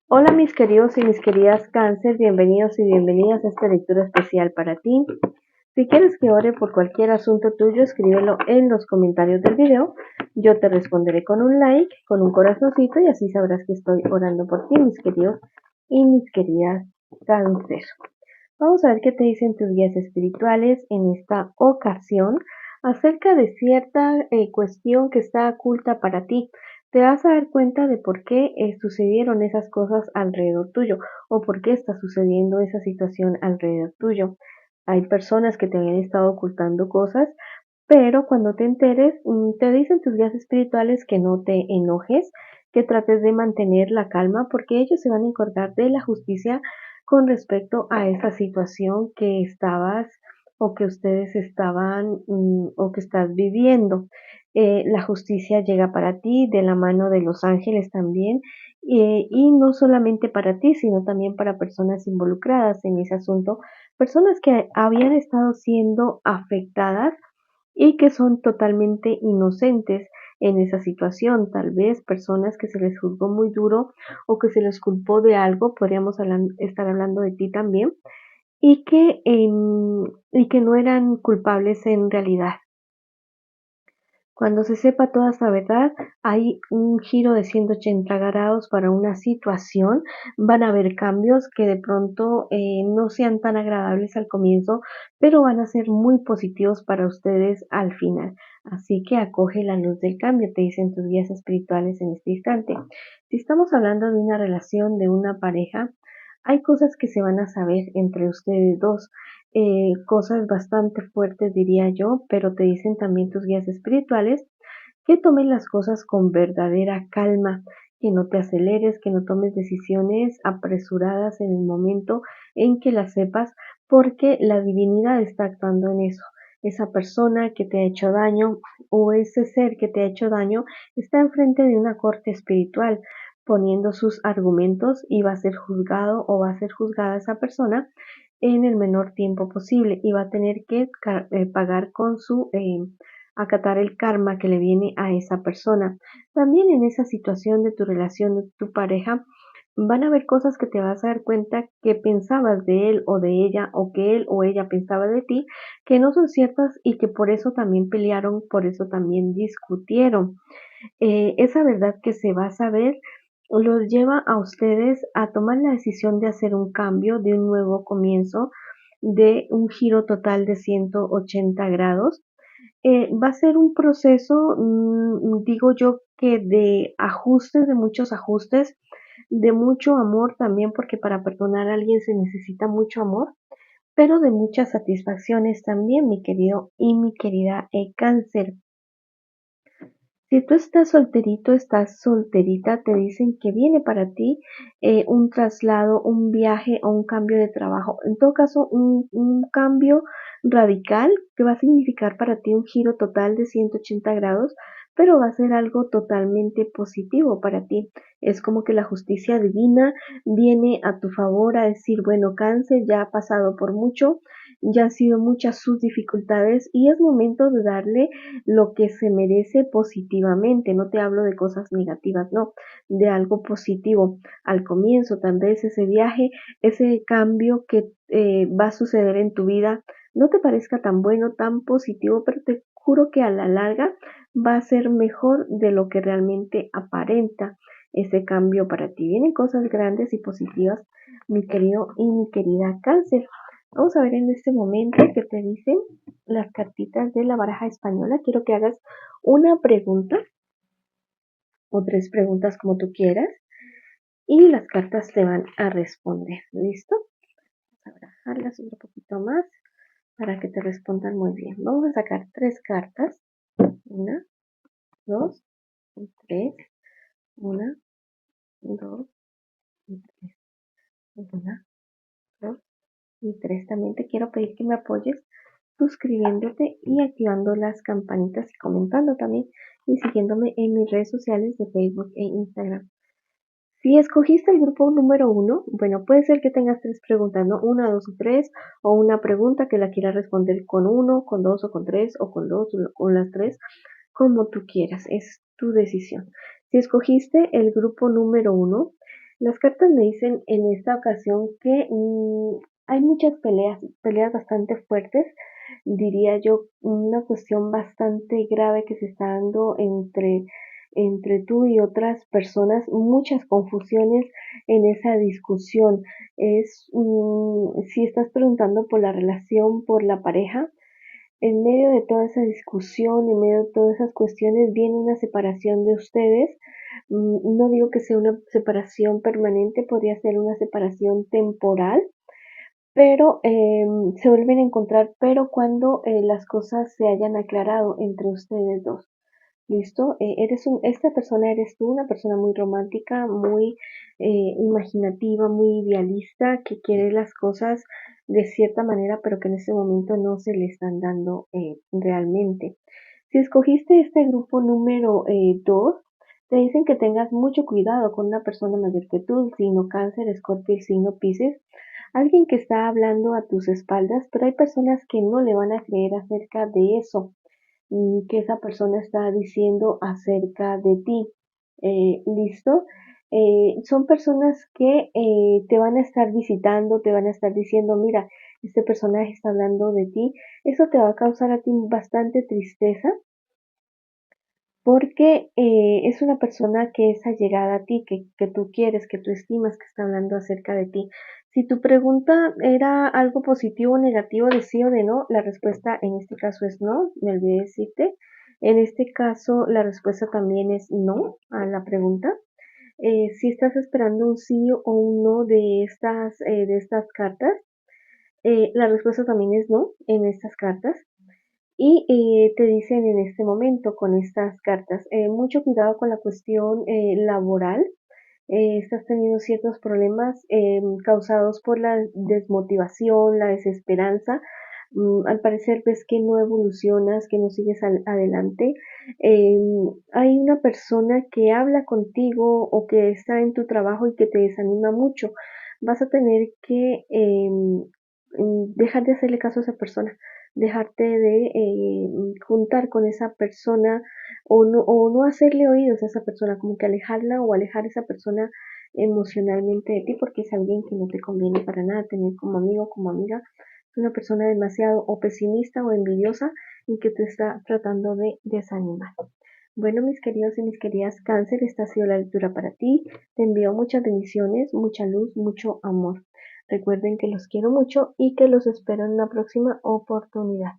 Hola mis queridos y mis queridas cáncer, bienvenidos y bienvenidas a esta lectura especial para ti. Si quieres que ore por cualquier asunto tuyo, escríbelo en los comentarios del video. Yo te responderé con un like, con un corazoncito y así sabrás que estoy orando por ti, mis queridos y mis queridas cáncer. Vamos a ver qué te dicen tus guías espirituales en esta ocasión acerca de cierta cuestión que está oculta para ti. Te vas a dar cuenta de por qué sucedieron esas cosas alrededor tuyo o por qué está sucediendo esa situación alrededor tuyo. Hay personas que te habían estado ocultando cosas, pero cuando te enteres, te dicen tus guías espirituales que no te enojes, que trates de mantener la calma, porque ellos se van a encargar de la justicia con respecto a esa situación que estabas o que ustedes estaban o que estás viviendo. La justicia llega para ti de la mano de los ángeles también, y no solamente para ti, sino también para personas involucradas en ese asunto, personas que habían estado siendo afectadas y que son totalmente inocentes en esa situación. Tal vez personas que se les juzgó muy duro o que se les culpó de algo, podríamos estar hablando de ti también, y que no eran culpables en realidad. Cuando se sepa toda esta verdad, hay un giro de 180 grados para una situación. Van a haber cambios que de pronto no sean tan agradables al comienzo, pero van a ser muy positivos para ustedes al final. Así que acoge la luz del cambio, te dicen tus guías espirituales en este instante. Si estamos hablando de una relación, de una pareja, hay cosas que se van a saber entre ustedes dos, cosas bastante fuertes diría yo, pero te dicen también tus guías espirituales que tomes las cosas con verdadera calma, que no te aceleres, que no tomes decisiones apresuradas en el momento en que las sepas, porque la divinidad está actuando en eso. Esa persona que te ha hecho daño o ese ser que te ha hecho daño está enfrente de una corte espiritual poniendo sus argumentos y va a ser juzgado o va a ser juzgada esa persona en el menor tiempo posible y va a tener que pagar con su acatar el karma que le viene a esa persona. También en esa situación de tu relación, de tu pareja, van a haber cosas que te vas a dar cuenta que pensabas de él o de ella o que él o ella pensaba de ti, que no son ciertas y que por eso también pelearon, por eso también discutieron. Esa verdad que se va a saber los lleva a ustedes a tomar la decisión de hacer un cambio, de un nuevo comienzo, de un giro total de 180 grados. Va a ser un proceso, digo yo, que de ajustes, de muchos ajustes, de mucho amor también, porque para perdonar a alguien se necesita mucho amor, pero de muchas satisfacciones también, mi querido y mi querida cáncer. Si tú estás solterito, estás solterita, te dicen que viene para ti un traslado, un viaje o un cambio de trabajo. En todo caso, un cambio radical que va a significar para ti un giro total de 180 grados, pero va a ser algo totalmente positivo para ti. Es como que la justicia divina viene a tu favor a decir, bueno, cáncer ya ha pasado por mucho, ya han sido muchas sus dificultades y es momento de darle lo que se merece positivamente. No te hablo de cosas negativas, no, de algo positivo. Al comienzo, tal vez ese viaje, ese cambio que va a suceder en tu vida, no te parezca tan bueno, tan positivo, pero te juro que a la larga va a ser mejor de lo que realmente aparenta ese cambio para ti. Vienen cosas grandes y positivas, mi querido y mi querida cáncer. Vamos a ver en este momento qué te dicen las cartitas de la baraja española. Quiero que hagas una pregunta o tres preguntas como tú quieras y las cartas te van a responder. ¿Listo? Vamos a barajarlas un poquito más para que te respondan muy bien. Vamos a sacar tres cartas. Una, dos y tres. Una, dos y tres. Una, dos y tres. También te quiero pedir que me apoyes suscribiéndote y activando las campanitas y comentando también y siguiéndome en mis redes sociales de Facebook e Instagram. Si escogiste el grupo número 1, bueno, puede ser que tengas tres preguntas, ¿no? Una, dos o tres, o una pregunta que la quieras responder con uno, con dos o con tres, o con dos o con las tres, como tú quieras, es tu decisión. Si escogiste el grupo número 1, Las cartas me dicen en esta ocasión que hay muchas peleas bastante fuertes, diría yo, una cuestión bastante grave que se está dando entre tú y otras personas, muchas confusiones en esa discusión. Si estás preguntando por la relación, por la pareja, en medio de toda esa discusión, en medio de todas esas cuestiones, viene una separación de ustedes. No digo que sea una separación permanente, podría ser una separación temporal, pero se vuelven a encontrar, pero cuando las cosas se hayan aclarado entre ustedes dos. ¿Listo? Esta persona eres tú, una persona muy romántica, muy imaginativa, muy idealista, que quiere las cosas de cierta manera, pero que en este momento no se le están dando realmente. Si escogiste este grupo número 2, te dicen que tengas mucho cuidado con una persona mayor que tú, el signo Cáncer, Escorpio y signo Piscis, alguien que está hablando a tus espaldas, pero hay personas que no le van a creer acerca de eso que esa persona está diciendo acerca de ti. ¿Listo? Son personas que te van a estar visitando, te van a estar diciendo, mira, este personaje está hablando de ti. Eso te va a causar a ti bastante tristeza porque es una persona que es allegada a ti, que tú quieres, que tú estimas, que está hablando acerca de ti. Si tu pregunta era algo positivo o negativo, de sí o de no, la respuesta en este caso es no, me olvidé decirte. En este caso, la respuesta también es no a la pregunta. Si estás esperando un sí o un no de estas cartas, la respuesta también es no en estas cartas. Y te dicen en este momento con estas cartas, mucho cuidado con la cuestión laboral. Estás teniendo ciertos problemas causados por la desmotivación, la desesperanza. Al parecer ves que no evolucionas, que no sigues adelante. Eh, Hay una persona que habla contigo o que está en tu trabajo y que te desanima mucho. Vas a tener que dejar de hacerle caso a esa persona, dejarte de juntar con esa persona o no hacerle oídos a esa persona, como que alejarla o alejar a esa persona emocionalmente de ti porque es alguien que no te conviene para nada tener como amigo, como amiga. Es una persona demasiado o pesimista o envidiosa y que te está tratando de desanimar. Bueno, mis queridos y mis queridas Cáncer, esta ha sido la lectura para ti. Te envío muchas bendiciones, mucha luz, mucho amor. Recuerden que los quiero mucho y que los espero en una próxima oportunidad.